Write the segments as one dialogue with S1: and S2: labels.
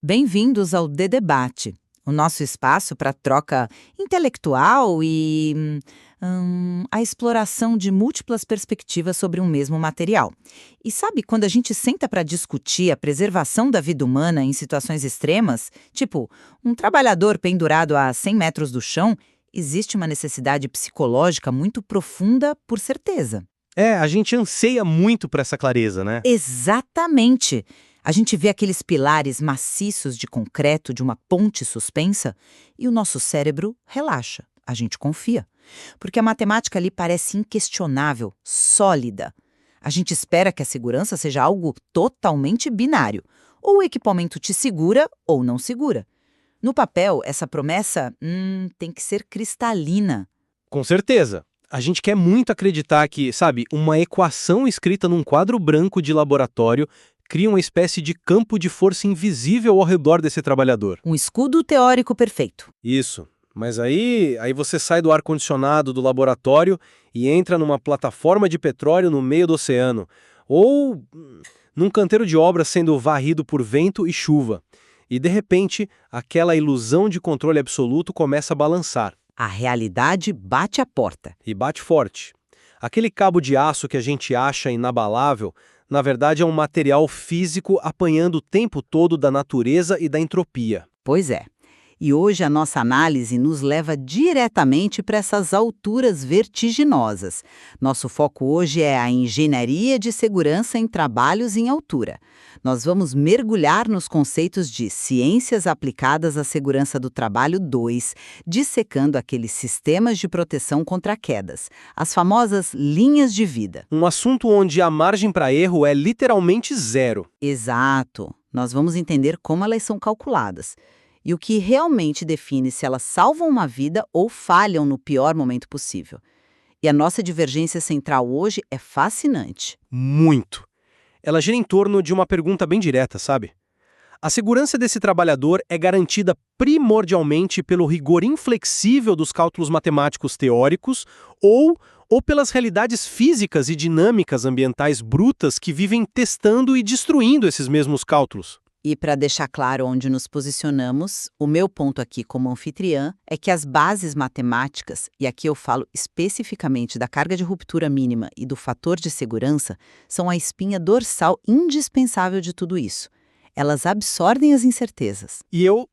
S1: Bem-vindos ao The Debate, o nosso espaço para troca intelectual e a exploração de múltiplas perspectivas sobre um mesmo material. E sabe, quando a gente senta para discutir a preservação da vida humana em situações extremas, tipo um trabalhador pendurado a 100 metros do chão, existe uma necessidade psicológica muito profunda, por certeza.
S2: A gente anseia muito por essa clareza, né?
S1: Exatamente! A gente vê aqueles pilares maciços de concreto de uma ponte suspensa e o nosso cérebro relaxa, a gente confia. Porque a matemática ali parece inquestionável, sólida. A gente espera que a segurança seja algo totalmente binário. Ou o equipamento te segura ou não segura. No papel, essa promessa tem que ser cristalina.
S2: Com certeza. A gente quer muito acreditar que, sabe, uma equação escrita num quadro branco de laboratório cria uma espécie de campo de força invisível ao redor desse trabalhador.
S1: Um escudo teórico perfeito.
S2: Isso. Mas aí você sai do ar-condicionado do laboratório e entra numa plataforma de petróleo no meio do oceano. Ou num canteiro de obra sendo varrido por vento e chuva. E, de repente, aquela ilusão de controle absoluto começa a balançar.
S1: A realidade bate a porta.
S2: E bate forte. Aquele cabo de aço que a gente acha inabalável, na verdade é um material físico apanhando o tempo todo da natureza e da entropia.
S1: Pois é. E hoje a nossa análise nos leva diretamente para essas alturas vertiginosas. Nosso foco hoje é a engenharia de segurança em trabalhos em altura. Nós vamos mergulhar nos conceitos de ciências aplicadas à segurança do trabalho 2, dissecando aqueles sistemas de proteção contra quedas, as famosas linhas de vida.
S2: Um assunto onde a margem para erro é literalmente zero.
S1: Exato. Nós vamos entender como elas são calculadas e o que realmente define se elas salvam uma vida ou falham no pior momento possível. E a nossa divergência central hoje é fascinante.
S2: Muito. Ela gira em torno de uma pergunta bem direta, sabe? A segurança desse trabalhador é garantida primordialmente pelo rigor inflexível dos cálculos matemáticos teóricos ou pelas realidades físicas e dinâmicas ambientais brutas que vivem testando e destruindo esses mesmos cálculos.
S1: E para deixar claro onde nos posicionamos, o meu ponto aqui como anfitriã é que as bases matemáticas, e aqui eu falo especificamente da carga de ruptura mínima e do fator de segurança, são a espinha dorsal indispensável de tudo isso. Elas absorvem as incertezas.
S2: E eu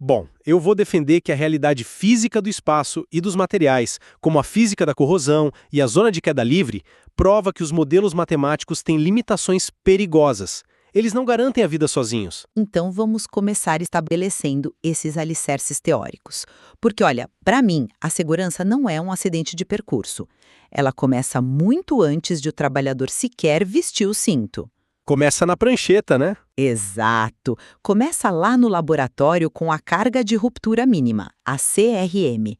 S2: vou defender que a realidade física do espaço e dos materiais, como a física da corrosão e a zona de queda livre, prova que os modelos matemáticos têm limitações perigosas. Eles não garantem a vida sozinhos.
S1: Então vamos começar estabelecendo esses alicerces teóricos. Porque, olha, para mim, a segurança não é um acidente de percurso. Ela começa muito antes de o trabalhador sequer vestir o cinto.
S2: Começa na prancheta, né?
S1: Exato. Começa lá no laboratório com a carga de ruptura mínima, a CRM.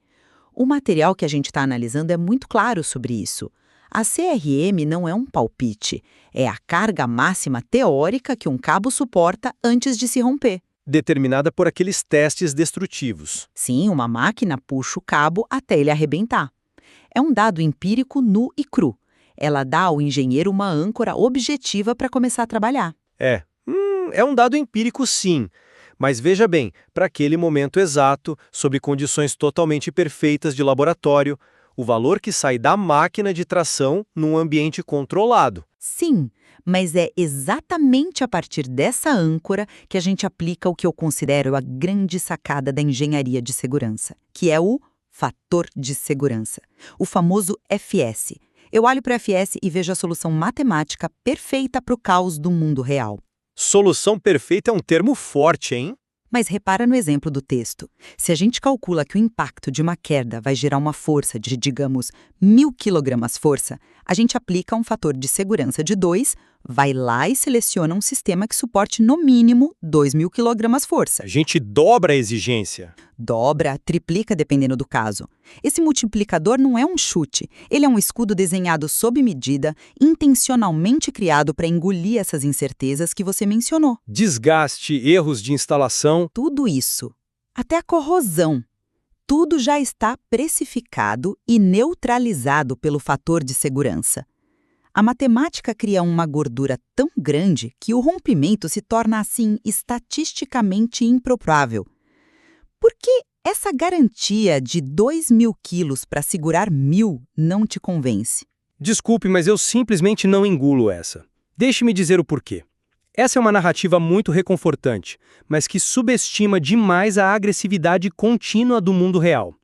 S1: O material que a gente está analisando é muito claro sobre isso. A CRM não é um palpite, é a carga máxima teórica que um cabo suporta antes de se romper.
S2: Determinada por aqueles testes destrutivos.
S1: Sim, uma máquina puxa o cabo até ele arrebentar. É um dado empírico nu e cru. Ela dá ao engenheiro uma âncora objetiva para começar a trabalhar.
S2: É um dado empírico sim, mas veja bem, para aquele momento exato, sob condições totalmente perfeitas de laboratório, o valor que sai da máquina de tração num ambiente controlado.
S1: Sim, mas é exatamente a partir dessa âncora que a gente aplica o que eu considero a grande sacada da engenharia de segurança, que é o fator de segurança, o famoso FS. Eu olho para o FS e vejo a solução matemática perfeita para o caos do mundo real.
S2: Solução perfeita é um termo forte, hein?
S1: Mas repara no exemplo do texto. Se a gente calcula que o impacto de uma queda vai gerar uma força de, digamos, 1.000 kg-força, a gente aplica um fator de segurança de 2, vai lá e seleciona um sistema que suporte no mínimo 2.000 kg-força.
S2: A gente dobra a exigência.
S1: Dobra, triplica dependendo do caso. Esse multiplicador não é um chute, ele é um escudo desenhado sob medida, intencionalmente criado para engolir essas incertezas que você mencionou.
S2: Desgaste, erros de instalação.
S1: Tudo isso, até a corrosão, tudo já está precificado e neutralizado pelo fator de segurança. A matemática cria uma gordura tão grande que o rompimento se torna, assim, estatisticamente improvável. Por que essa garantia de 2.000 quilos para segurar 1.000 não te convence?
S2: Desculpe, mas eu simplesmente não engulo essa. Deixe-me dizer o porquê. Essa é uma narrativa muito reconfortante, mas que subestima demais a agressividade contínua do mundo real.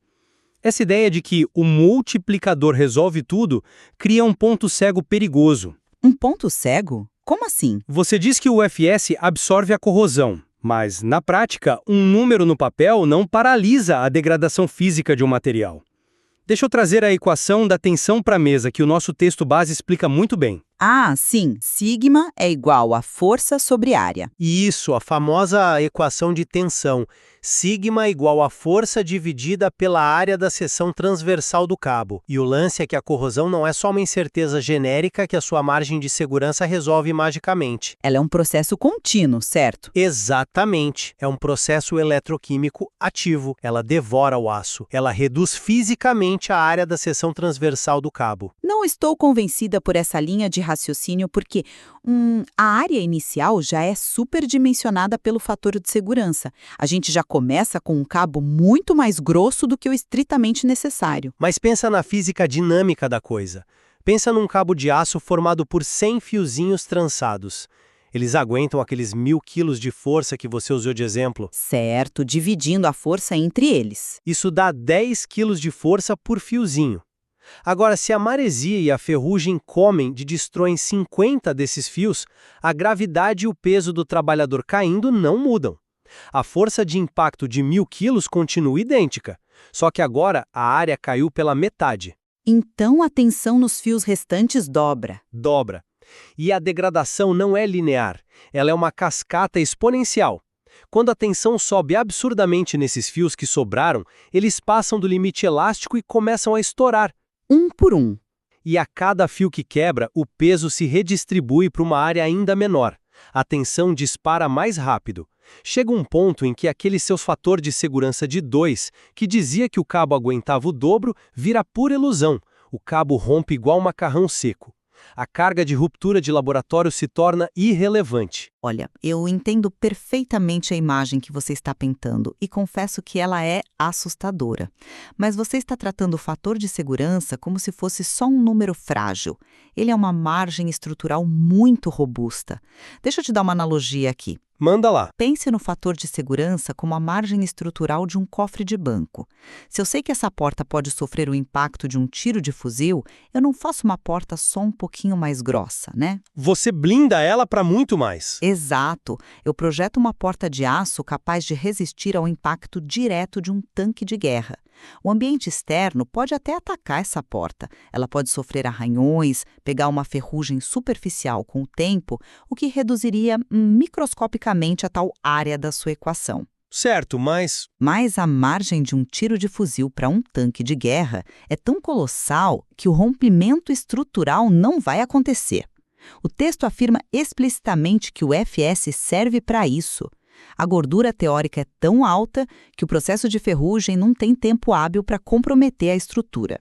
S2: Essa ideia de que o multiplicador resolve tudo cria um ponto cego perigoso.
S1: Um ponto cego? Como assim?
S2: Você diz que o UFS absorve a corrosão, mas, na prática, um número no papel não paralisa a degradação física de um material. Deixa eu trazer a equação da tensão para a mesa que o nosso texto base explica muito bem.
S1: Ah, sim. Sigma é igual a força sobre área.
S3: Isso, a famosa equação de tensão. Sigma igual a força dividida pela área da seção transversal do cabo. E o lance é que a corrosão não é só uma incerteza genérica que a sua margem de segurança resolve magicamente.
S1: Ela é um processo contínuo, certo?
S3: Exatamente. É um processo eletroquímico ativo. Ela devora o aço. Ela reduz fisicamente a área da seção transversal do cabo.
S1: Não estou convencida por essa linha de raciocínio porque a área inicial já é superdimensionada pelo fator de segurança. A gente já começa com um cabo muito mais grosso do que o estritamente necessário.
S3: Mas pensa na física dinâmica da coisa. Pensa num cabo de aço formado por 100 fiozinhos trançados. Eles aguentam aqueles 1.000 quilos de força que você usou de exemplo.
S1: Certo, dividindo a força entre eles.
S3: Isso dá 10 quilos de força por fiozinho. Agora, se a maresia e a ferrugem comem e destroem 50 desses fios, a gravidade e o peso do trabalhador caindo não mudam. A força de impacto de 1.000 quilos continua idêntica, só que agora a área caiu pela metade.
S1: Então a tensão nos fios restantes dobra.
S3: Dobra. E a degradação não é linear, ela é uma cascata exponencial. Quando a tensão sobe absurdamente nesses fios que sobraram, eles passam do limite elástico e começam a estourar.
S1: Um por um.
S3: E a cada fio que quebra, o peso se redistribui para uma área ainda menor. A tensão dispara mais rápido. Chega um ponto em que aquele seu fator de segurança de 2, que dizia que o cabo aguentava o dobro, vira pura ilusão. O cabo rompe igual um macarrão seco. A carga de ruptura de laboratório se torna irrelevante.
S1: Olha, eu entendo perfeitamente a imagem que você está pintando e confesso que ela é assustadora. Mas você está tratando o fator de segurança como se fosse só um número frágil. Ele é uma margem estrutural muito robusta. Deixa eu te dar uma analogia aqui.
S2: Manda lá.
S1: Pense no fator de segurança como a margem estrutural de um cofre de banco. Se eu sei que essa porta pode sofrer o impacto de um tiro de fuzil, eu não faço uma porta só um pouquinho mais grossa, né?
S2: Você blinda ela para muito mais.
S1: Exato. Eu projeto uma porta de aço capaz de resistir ao impacto direto de um tanque de guerra. O ambiente externo pode até atacar essa porta. Ela pode sofrer arranhões, pegar uma ferrugem superficial com o tempo, o que reduziria microscopicamente a tal área da sua equação.
S2: Certo, mas
S1: Mas a margem de um tiro de fuzil para um tanque de guerra é tão colossal que o rompimento estrutural não vai acontecer. O texto afirma explicitamente que o FS serve para isso. A gordura teórica é tão alta que o processo de ferrugem não tem tempo hábil para comprometer a estrutura.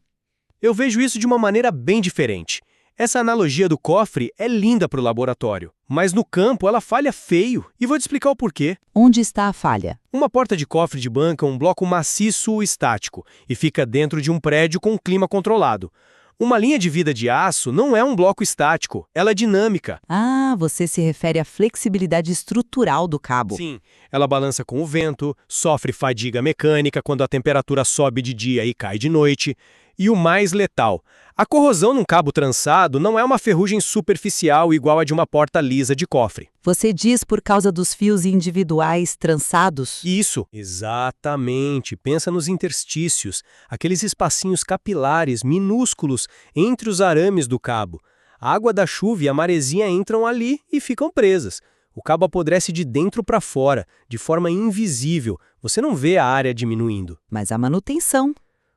S2: eu vejo isso de uma maneira bem diferente. Essa analogia do cofre é linda para o laboratório, mas no campo ela falha feio, e vou te explicar o porquê.
S1: Onde está a falha?
S2: Uma porta de cofre de banco é um bloco maciço estático e fica dentro de um prédio com clima controlado. Uma linha de vida de aço não é um bloco estático, ela é dinâmica.
S1: Ah, você se refere à flexibilidade estrutural do cabo.
S2: Sim, ela balança com o vento, sofre fadiga mecânica quando a temperatura sobe de dia e cai de noite. E o mais letal, a corrosão num cabo trançado não é uma ferrugem superficial igual a de uma porta lisa de cofre.
S1: Você diz por causa dos fios individuais trançados?
S2: Isso, exatamente. Pensa nos interstícios, aqueles espacinhos capilares minúsculos entre os arames do cabo. A água da chuva e a maresia entram ali e ficam presas. O cabo apodrece de dentro para fora, de forma invisível. Você não vê a área diminuindo.
S1: Mas a manutenção.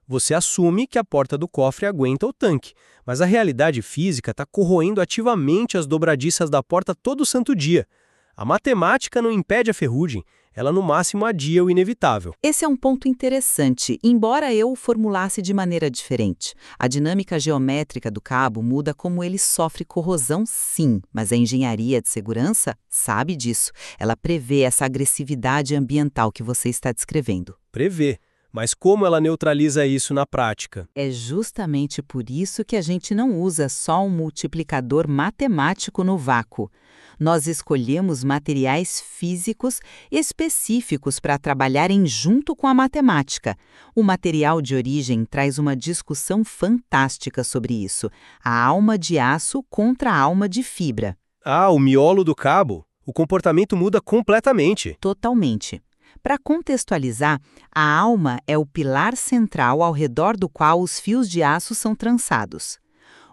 S2: Você assume que a porta do cofre aguenta o tanque, mas a realidade física está corroendo ativamente as dobradiças da porta todo santo dia. A matemática não impede a ferrugem,
S3: Ela no máximo adia o inevitável.
S1: Esse é um ponto interessante, embora eu o formulasse de maneira diferente. A dinâmica geométrica do cabo muda como ele sofre corrosão, sim, mas a engenharia de segurança sabe disso. Ela prevê essa agressividade ambiental que você está descrevendo.
S3: Prevê. Mas como ela neutraliza isso na prática?
S1: É justamente por isso que a gente não usa só um multiplicador matemático no vácuo. Nós escolhemos materiais físicos específicos para trabalharem junto com a matemática. O material de origem traz uma discussão fantástica sobre isso: a alma de aço contra a alma de fibra.
S3: Ah, o miolo do cabo? O comportamento muda completamente.
S1: Totalmente. Para contextualizar, a alma é o pilar central ao redor do qual os fios de aço são trançados.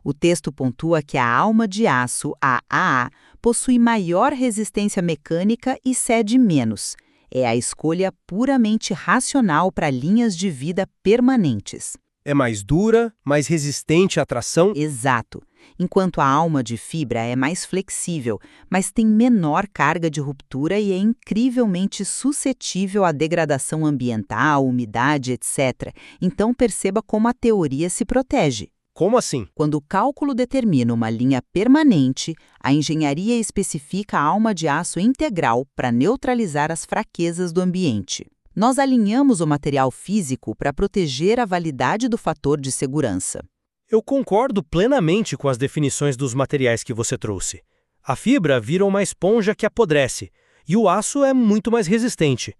S1: O texto pontua que a alma de aço, a AA, possui maior resistência mecânica e cede menos. É a escolha puramente racional para linhas de vida permanentes.
S3: É mais dura, mais resistente à tração?
S1: Exato. Enquanto a alma de fibra é mais flexível, mas tem menor carga de ruptura e é incrivelmente suscetível à degradação ambiental, umidade, etc. Então perceba como a teoria se protege.
S3: Como assim?
S1: Quando o cálculo determina uma linha permanente, a engenharia especifica a alma de aço integral para neutralizar as fraquezas do ambiente. Nós alinhamos o material físico para proteger a validade do fator de segurança.
S3: Eu concordo plenamente com as definições dos materiais que você trouxe. A fibra vira uma esponja que apodrece, e o aço é muito mais resistente.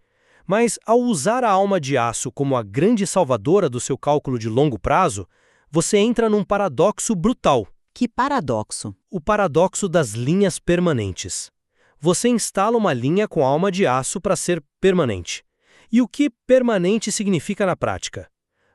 S3: Mas, ao usar a alma de aço como a grande salvadora do seu cálculo de longo prazo, você entra num paradoxo brutal.
S1: Que paradoxo!
S3: O paradoxo das linhas permanentes. Você instala uma linha com alma de aço para ser permanente. E o que permanente significa na prática?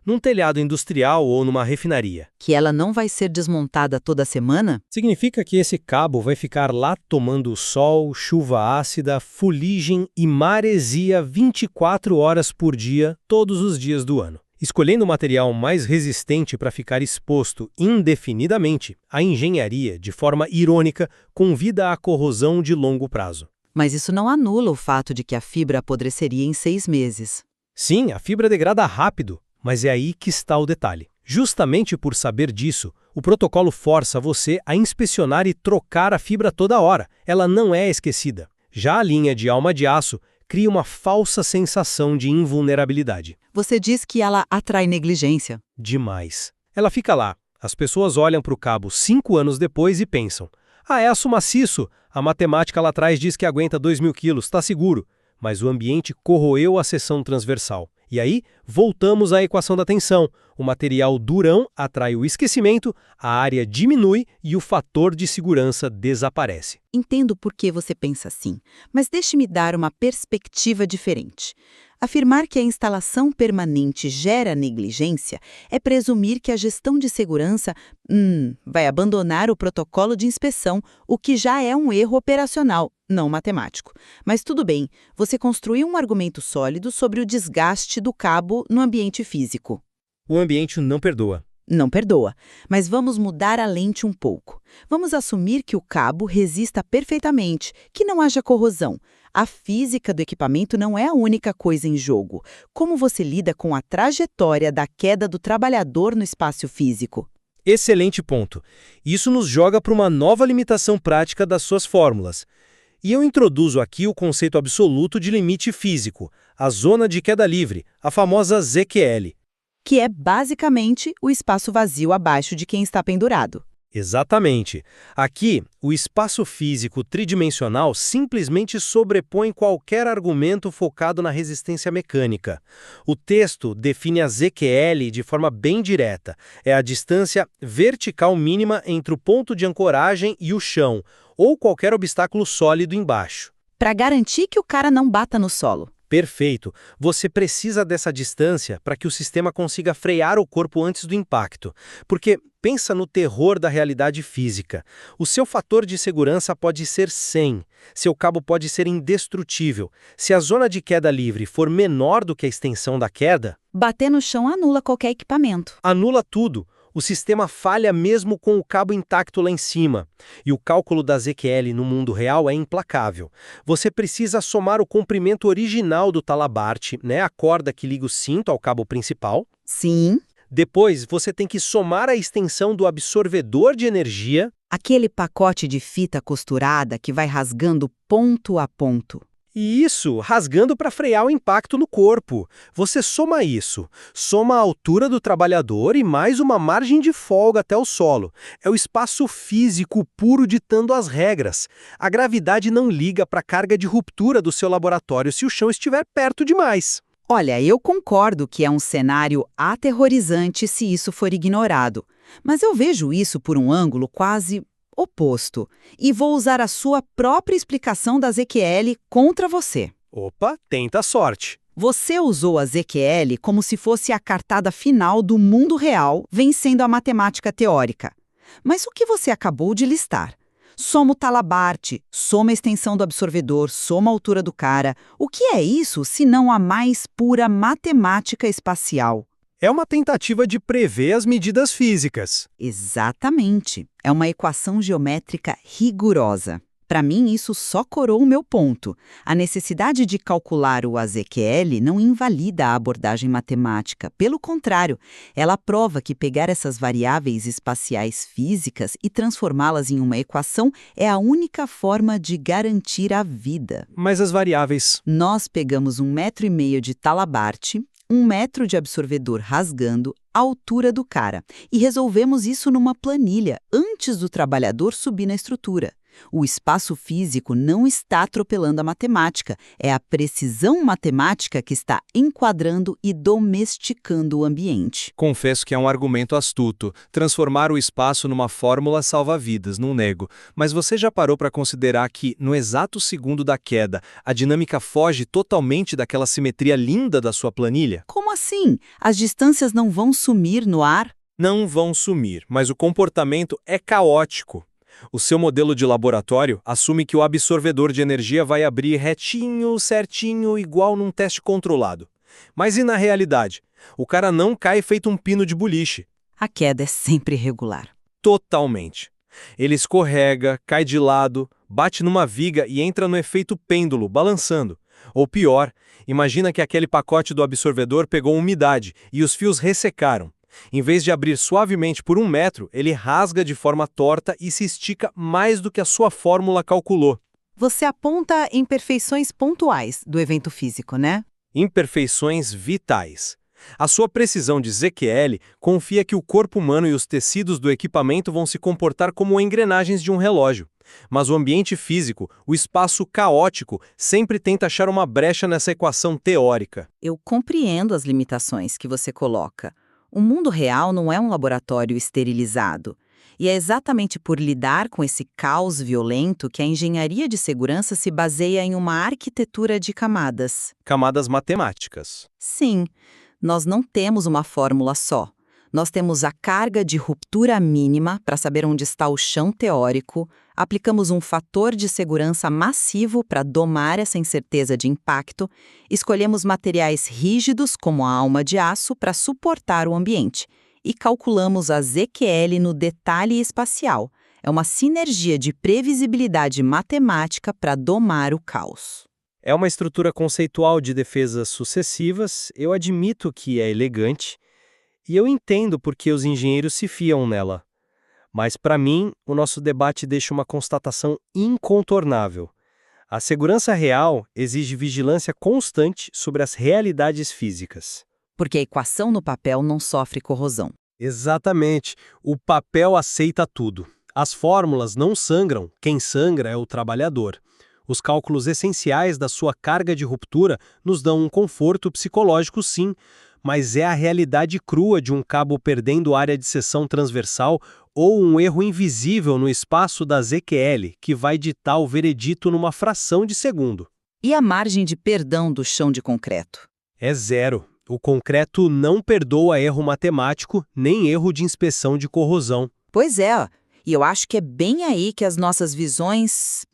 S3: Num telhado industrial ou numa refinaria.
S1: Que ela não vai ser desmontada toda semana?
S3: Significa que esse cabo vai ficar lá tomando sol, chuva ácida, fuligem e maresia 24 horas por dia, todos os dias do ano. Escolhendo o material mais resistente para ficar exposto indefinidamente, a engenharia, de forma irônica, convida à corrosão de longo prazo.
S1: Mas isso não anula o fato de que a fibra apodreceria em 6 meses.
S3: Sim, a fibra degrada rápido, mas é aí que está o detalhe. Justamente por saber disso, o protocolo força você a inspecionar e trocar a fibra toda hora. Ela não é esquecida. Já a linha de alma de aço cria uma falsa sensação de invulnerabilidade.
S1: Você diz que ela atrai negligência.
S3: Demais. Ela fica lá. As pessoas olham para o cabo 5 anos depois e pensam: ah, é aço maciço. A matemática lá atrás diz que aguenta 2.000 quilos, está seguro. Mas o ambiente corroeu a seção transversal. E aí, voltamos à equação da tensão. O material durão atrai o esquecimento, a área diminui e o fator de segurança desaparece.
S1: Entendo por que você pensa assim, mas deixe-me dar uma perspectiva diferente. Afirmar que a instalação permanente gera negligência é presumir que a gestão de segurança vai abandonar o protocolo de inspeção, o que já é um erro operacional, não matemático. Mas tudo bem, você construiu um argumento sólido sobre o desgaste do cabo no ambiente físico.
S3: O ambiente não perdoa.
S1: Não perdoa, mas vamos mudar a lente um pouco. Vamos assumir que o cabo resista perfeitamente, que não haja corrosão. A física do equipamento não é a única coisa em jogo. Como você lida com a trajetória da queda do trabalhador no espaço físico?
S3: Excelente ponto. Isso nos joga para uma nova limitação prática das suas fórmulas. E eu introduzo aqui o conceito absoluto de limite físico, a zona de queda livre, a famosa ZQL.
S1: Que é basicamente o espaço vazio abaixo de quem está pendurado.
S3: Exatamente. Aqui, o espaço físico tridimensional simplesmente sobrepõe qualquer argumento focado na resistência mecânica. O texto define a ZQL de forma bem direta. É a distância vertical mínima entre o ponto de ancoragem e o chão, ou qualquer obstáculo sólido embaixo.
S1: Para garantir que o cara não bata no solo.
S3: Perfeito. Você precisa dessa distância para que o sistema consiga frear o corpo antes do impacto. Porque pensa no terror da realidade física. O seu fator de segurança pode ser 100. Seu cabo pode ser indestrutível. Se a zona de queda livre for menor do que a extensão da queda,
S1: bater no chão anula qualquer equipamento.
S3: anula tudo. O sistema falha mesmo com o cabo intacto lá em cima. E o cálculo da ZQL no mundo real é implacável. Você precisa somar o comprimento original do talabarte, né, a corda que liga o cinto ao cabo principal.
S1: Sim,
S3: Depois, você tem que somar a extensão do absorvedor de energia.
S1: aquele pacote de fita costurada que vai rasgando ponto a ponto.
S3: E isso, rasgando para frear o impacto no corpo. Você soma isso, soma a altura do trabalhador e mais uma margem de folga até o solo. É o espaço físico puro ditando as regras. A gravidade não liga para a carga de ruptura do seu laboratório se o chão estiver perto demais.
S1: Olha, eu concordo que é um cenário aterrorizante se isso for ignorado, mas eu vejo isso por um ângulo quase oposto e vou usar a sua própria explicação da ZQL contra você.
S3: Opa, tenta a sorte.
S1: Você usou a ZQL como se fosse a cartada final do mundo real vencendo a matemática teórica. Mas o que você acabou de listar? Soma o talabarte, soma a extensão do absorvedor, soma a altura do cara. O que é isso se não a mais pura matemática espacial?
S3: É uma tentativa de prever as medidas físicas.
S1: Exatamente. É uma equação geométrica rigorosa. Para mim, isso só corou o meu ponto. A necessidade de calcular o AZQL não invalida a abordagem matemática. Pelo contrário, ela prova que pegar essas variáveis espaciais físicas e transformá-las em uma equação é a única forma de garantir a vida.
S3: Mas as variáveis...
S1: Nós pegamos 1,5 metro de talabarte, 1 metro de absorvedor rasgando, a altura do cara, e resolvemos isso numa planilha antes do trabalhador subir na estrutura. O espaço físico não está atropelando a matemática, é a precisão matemática que está enquadrando e domesticando o ambiente.
S4: Confesso que é um argumento astuto. Transformar o espaço numa fórmula salva vidas, não nego. Mas você já parou para considerar que, no exato segundo da queda, a dinâmica foge totalmente daquela simetria linda da sua planilha?
S1: Como assim? As distâncias não vão sumir no ar?
S4: Não vão sumir, mas o comportamento é caótico. O seu modelo de laboratório assume que o absorvedor de energia vai abrir retinho, certinho, igual num teste controlado. Mas e na realidade? O cara não cai feito um pino de boliche.
S1: A queda é sempre irregular.
S4: Totalmente. Ele escorrega, cai de lado, bate numa viga e entra no efeito pêndulo, balançando. Ou pior, imagina que aquele pacote do absorvedor pegou umidade e os fios ressecaram. Em vez de abrir suavemente por 1 metro, ele rasga de forma torta e se estica mais do que a sua fórmula calculou.
S1: Você aponta imperfeições pontuais do evento físico, né?
S4: Imperfeições vitais. A sua precisão de ZQL confia que o corpo humano e os tecidos do equipamento vão se comportar como engrenagens de um relógio. Mas o ambiente físico, o espaço caótico, sempre tenta achar uma brecha nessa equação teórica.
S1: Eu compreendo as limitações que você coloca. O mundo real não é um laboratório esterilizado. E é exatamente por lidar com esse caos violento que a engenharia de segurança se baseia em uma arquitetura de camadas.
S4: Camadas matemáticas.
S1: Sim, nós não temos uma fórmula só. Nós temos a carga de ruptura mínima para saber onde está o chão teórico, aplicamos um fator de segurança massivo para domar essa incerteza de impacto, escolhemos materiais rígidos como a alma de aço para suportar o ambiente e calculamos a ZQL no detalhe espacial. É uma sinergia de previsibilidade matemática para domar o caos.
S3: É uma estrutura conceitual de defesas sucessivas, eu admito que é elegante, e eu entendo por que os engenheiros se fiam nela. Mas, para mim, o nosso debate deixa uma constatação incontornável. A segurança real exige vigilância constante sobre as realidades físicas.
S1: Porque a equação no papel não sofre corrosão.
S3: Exatamente. O papel aceita tudo. As fórmulas não sangram, quem sangra é o trabalhador. Os cálculos essenciais da sua carga de ruptura nos dão um conforto psicológico, sim, mas é a realidade crua de um cabo perdendo área de seção transversal ou um erro invisível no espaço da ZQL que vai ditar o veredito numa fração de segundo.
S1: E a margem de perdão do chão de concreto?
S3: É zero. O concreto não perdoa erro matemático nem erro de inspeção de corrosão.
S1: Pois é, e eu acho que é bem aí que as nossas visões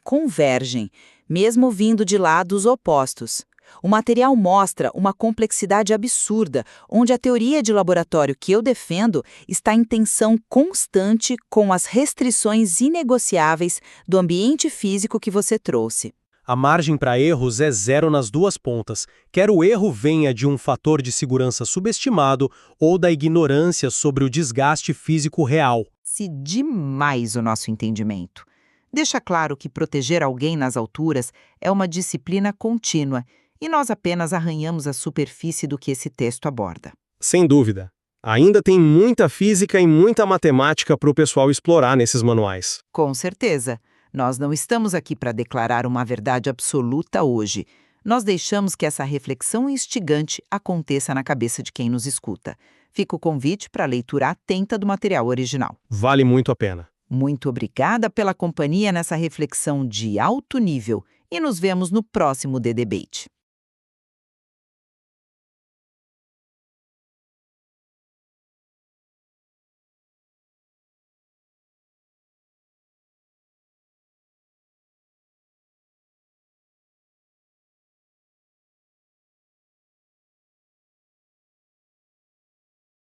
S1: convergem, mesmo vindo de lados opostos. O material mostra uma complexidade absurda, onde a teoria de laboratório que eu defendo está em tensão constante com as restrições inegociáveis do ambiente físico que você trouxe.
S3: A margem para erros é zero nas duas pontas, quer o erro venha de um fator de segurança subestimado ou da ignorância sobre o desgaste físico real.
S1: Se demais o nosso entendimento. Deixa claro que proteger alguém nas alturas é uma disciplina contínua e nós apenas arranhamos a superfície do que esse texto aborda.
S2: Sem dúvida. Ainda tem muita física e muita matemática para o pessoal explorar nesses manuais.
S1: Com certeza. Nós não estamos aqui para declarar uma verdade absoluta hoje. Nós deixamos que essa reflexão instigante aconteça na cabeça de quem nos escuta. Fica o convite para a leitura atenta do material original.
S2: Vale muito a pena.
S1: Muito obrigada pela companhia nessa reflexão de alto nível e nos vemos no próximo The Debate.